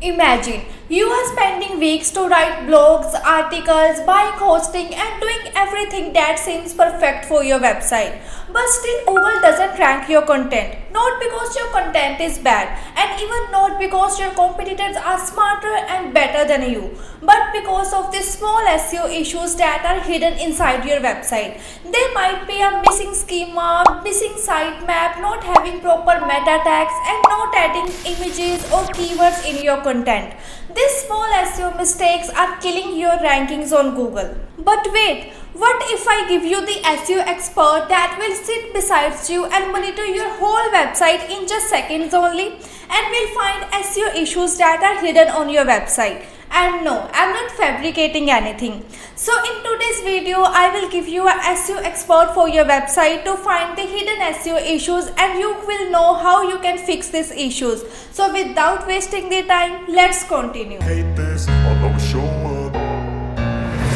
Imagine you are spending weeks to write blogs, articles, buying hosting and doing everything that seems perfect for your website. But still Google doesn't rank your content. Not because your content is bad and even not because your competitors are smarter and better than you, but because of the small SEO issues that are hidden inside your website. There might be a missing schema, missing sitemap, not having proper meta tags and not adding images or keywords in your content. These small SEO mistakes are killing your rankings on Google. But wait, what if I give you the SEO expert that will sit beside you and monitor your whole website in just seconds only and will find SEO issues that are hidden on your website? And no, I'm not fabricating anything. So in today's video, I will give you an SEO expert for your website to find the hidden SEO issues and you will know how you can fix these issues. So without wasting the time, let's continue. Hate this, I'll always show up.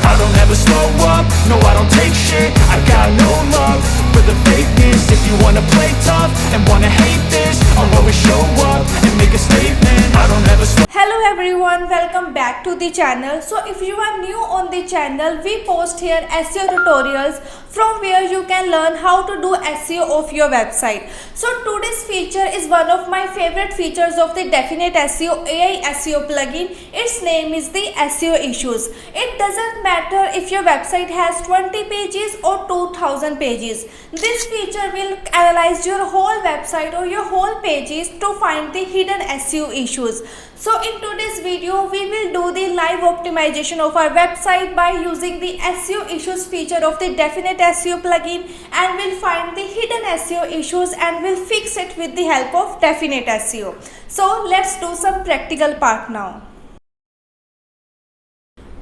I don't ever slow up, no I don't take shit. I got no love for the fakeness. If you wanna play tough and wanna hate this, I'll always show up and make a statement. I don't ever slow. Hello everyone, welcome back to the channel. So if you are new on the channel, we post here SEO tutorials from where you can learn how to do SEO of your website. So today's feature is one of my favorite features of the DefiniteSEO AI SEO plugin. Its name is the SEO issues. It doesn't matter if your website has 20 pages or 2000 pages. This feature will analyze your whole website or your whole pages to find the hidden SEO issues. So in today's video, we will do the live optimization of our website by using the SEO issues feature of the DefiniteSEO plugin, and we'll find the hidden SEO issues and we'll fix it with the help of DefiniteSEO. So let's do some practical part now.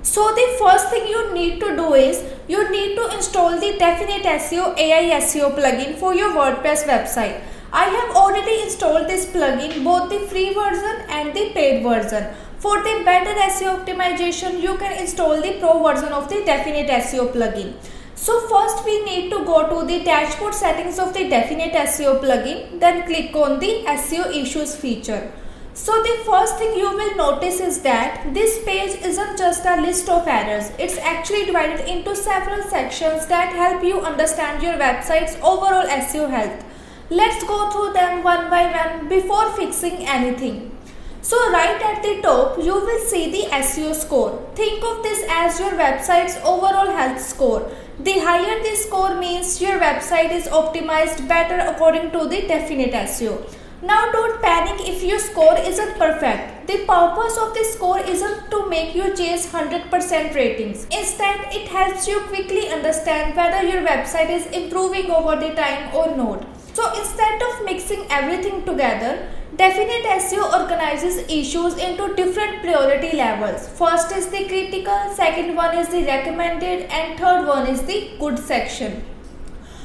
So the first thing you need to do is you need to install the DefiniteSEO AI SEO plugin for your WordPress website. I have already installed this plugin, both the free version and the paid version. For the better SEO optimization, you can install the pro version of the DefiniteSEO plugin. So first we need to go to the dashboard settings of the DefiniteSEO plugin, then click on the SEO issues feature. So the first thing you will notice is that this page isn't just a list of errors. It's actually divided into several sections that help you understand your website's overall SEO health. Let's go through them one by one before fixing anything. So right at the top, you will see the SEO score. Think of this as your website's overall health score. The higher the score means your website is optimized better according to the DefiniteSEO. Now don't panic if your score isn't perfect. The purpose of this score isn't to make you chase 100% ratings. Instead, it helps you quickly understand whether your website is improving over the time or not. So instead of mixing everything together, DefiniteSEO organizes issues into different priority levels. First is the critical, second one is the recommended, and third one is the good section.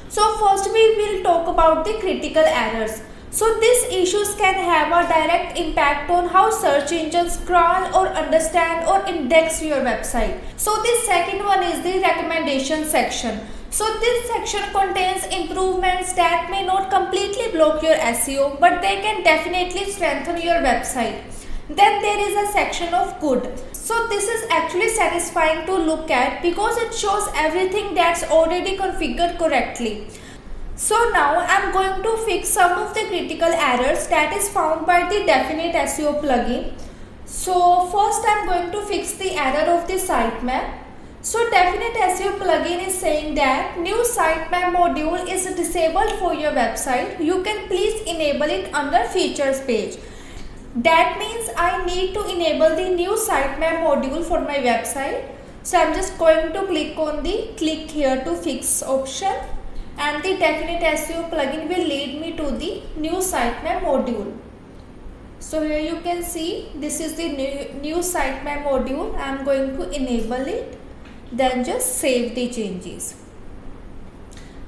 So first we will talk about the critical errors. So these issues can have a direct impact on how search engines crawl or understand or index your website. So the second one is the recommendation section. So this section contains improvements that may not completely block your SEO, but they can definitely strengthen your website. Then there is a section of good. So this is actually satisfying to look at because it shows everything that's already configured correctly. So now I'm going to fix some of the critical errors that is found by the DefiniteSEO plugin. So first I'm going to fix the error of the sitemap. So DefiniteSEO plugin is saying that new sitemap module is disabled for your website. You can please enable it under features page. That means I need to enable the new sitemap module for my website. So I'm just going to click on the click here to fix option, and the DefiniteSEO plugin will lead me to the new sitemap module. So here you can see this is the new sitemap module. I am going to enable it. Then just save the changes.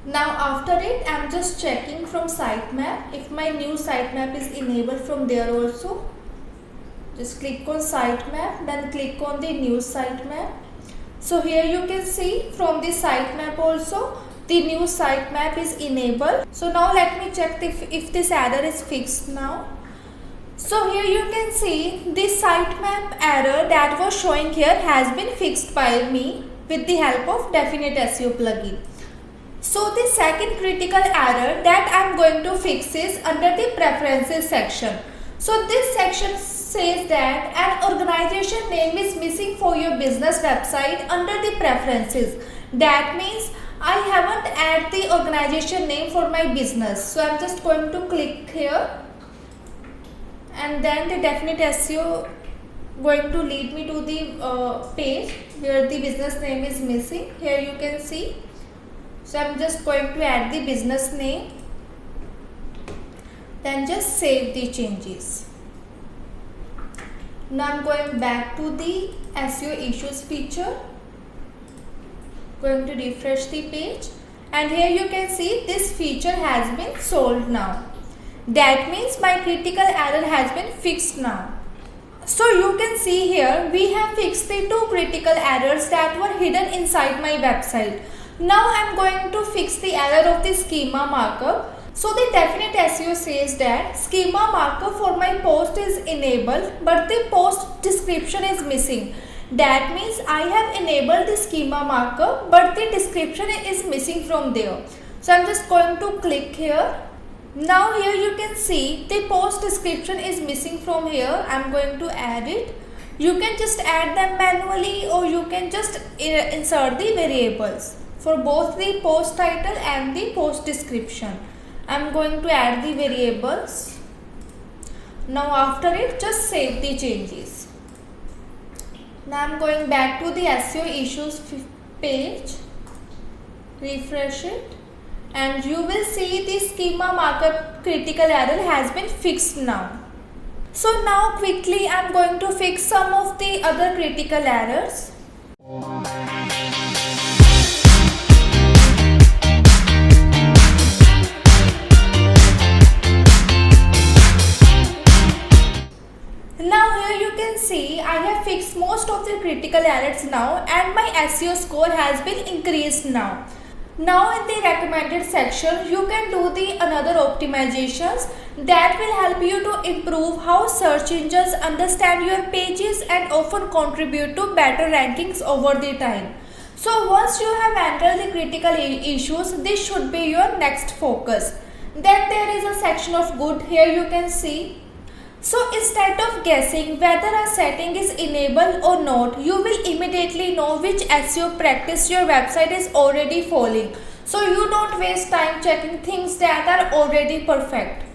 Now after it, I am just checking from sitemap if my new sitemap is enabled from there also. Just click on sitemap, then click on the new sitemap. So here you can see from the sitemap also the new sitemap is enabled. So now let me check if this error is fixed now. So So here you can see the sitemap error that was showing here has been fixed by me with the help of DefiniteSEO plugin. So the second critical error that I am going to fix is under the preferences section. So this section says that an organization name is missing for your business website under the preferences. That means I haven't added the organization name for my business. So I am just going to click here. And then the DefiniteSEO going to lead me to the page where the business name is missing. Here you can see. So I'm just going to add the business name. Then just save the changes. Now I'm going back to the SEO issues feature. Going to refresh the page. And here you can see this feature has been solved now. That means my critical error has been fixed now. So you can see here we have fixed the two critical errors that were hidden inside my website. Now I am going to fix the error of the schema markup. So the DefiniteSEO says that schema markup for my post is enabled but the post description is missing. That means I have enabled the schema markup but the description is missing from there. So I am just going to click here. Now here you can see the post description is missing from here. I am going to add it. You can just add them manually or you can just insert the variables for both the post title and the post description. I am going to add the variables. Now after it, just save the changes. Now I am going back to the SEO issues page. Refresh it. And you will see the schema markup critical error has been fixed now. So now quickly I am going to fix some of the other critical errors. Now here you can see I have fixed most of the critical errors now and my SEO score has been increased now. Now in the recommended section you can do the another optimizations that will help you to improve how search engines understand your pages and often contribute to better rankings over the time. So once you have handled the critical issues, this should be your next focus. Then there is a section of good. Here you can see. So instead of guessing whether a setting is enabled or not, you will immediately know which SEO practice your website is already following. So you don't waste time checking things that are already perfect.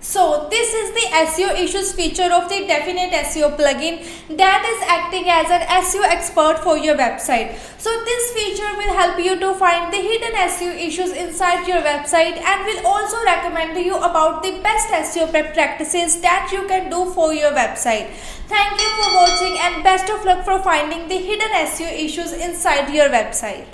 So this is the SEO issues feature of the DefiniteSEO plugin that is acting as an SEO expert for your website. So this feature will help you to find the hidden SEO issues inside your website and will also recommend you about the best SEO practices that you can do for your website. Thank you for watching and best of luck for finding the hidden SEO issues inside your website.